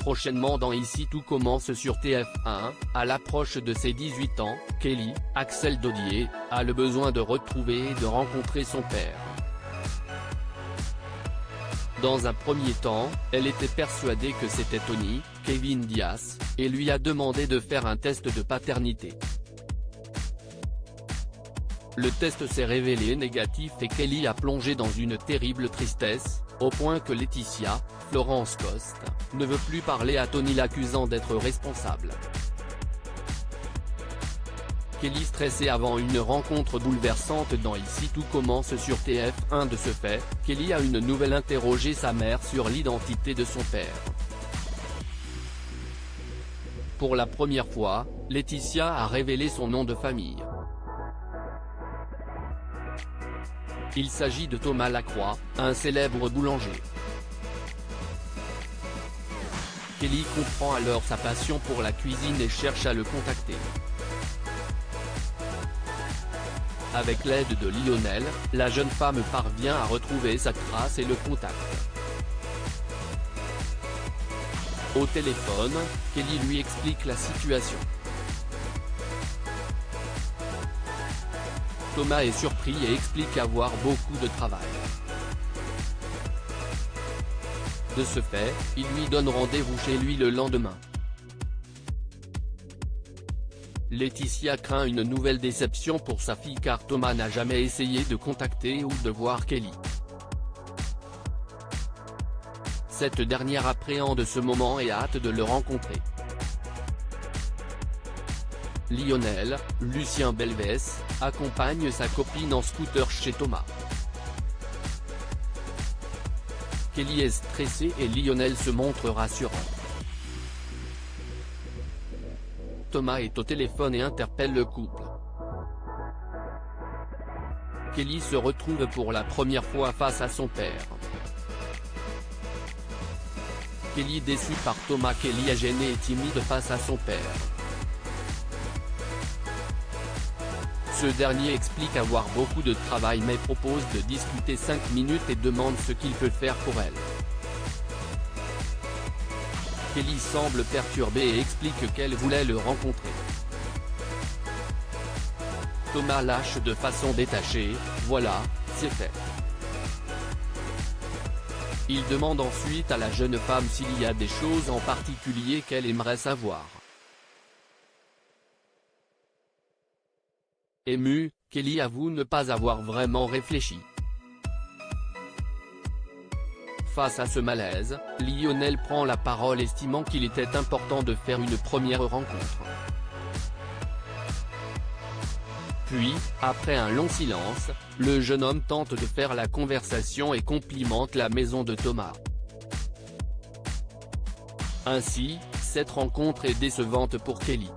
Prochainement dans Ici tout commence sur TF1, à l'approche de ses 18 ans, Kelly, Axel Dodier, a le besoin de retrouver et de rencontrer son père. Dans un premier temps, elle était persuadée que c'était Tony, Kevin Diaz, et lui a demandé de faire un test de paternité. Le test s'est révélé négatif et Kelly a plongé dans une terrible tristesse, au point que Laetitia, Florence Coste, ne veut plus parler à Tony l'accusant d'être responsable. Kelly stressée avant une rencontre bouleversante dans Ici tout commence sur TF1. De ce fait, Kelly a une nouvelle interrogé sa mère sur l'identité de son père. Pour la première fois, Laetitia a révélé son nom de famille. Il s'agit de Thomas Lacroix, un célèbre boulanger. Kelly comprend alors sa passion pour la cuisine et cherche à le contacter. Avec l'aide de Lionel, la jeune femme parvient à retrouver sa trace et le contacte. Au téléphone, Kelly lui explique la situation. Thomas est surpris et explique avoir beaucoup de travail. De ce fait, il lui donne rendez-vous chez lui le lendemain. Laetitia craint une nouvelle déception pour sa fille car Thomas n'a jamais essayé de contacter ou de voir Kelly. Cette dernière appréhende ce moment et a hâte de le rencontrer. Lionel, Lucien Belvès, accompagne sa copine en scooter chez Thomas. Kelly est stressée et Lionel se montre rassurant. Thomas est au téléphone et interpelle le couple. Kelly se retrouve pour la première fois face à son père. Kelly déçue par Thomas. Kelly est gênée et timide face à son père. Ce dernier explique avoir beaucoup de travail mais propose de discuter 5 minutes et demande ce qu'il peut faire pour elle. Kelly semble perturbée et explique qu'elle voulait le rencontrer. Thomas lâche de façon détachée, voilà, c'est fait. Il demande ensuite à la jeune femme s'il y a des choses en particulier qu'elle aimerait savoir. Émue, Kelly avoue ne pas avoir vraiment réfléchi. Face à ce malaise, Lionel prend la parole estimant qu'il était important de faire une première rencontre. Puis, après un long silence, le jeune homme tente de faire la conversation et complimente la maison de Thomas. Ainsi, cette rencontre est décevante pour Kelly.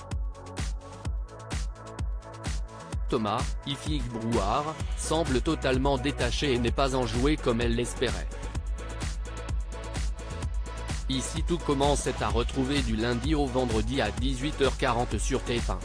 Thomas, Ifig Brouard, semble totalement détaché et n'est pas enjoué comme elle l'espérait. Ici tout commence est à retrouver du lundi au vendredi à 18h40 sur TF1.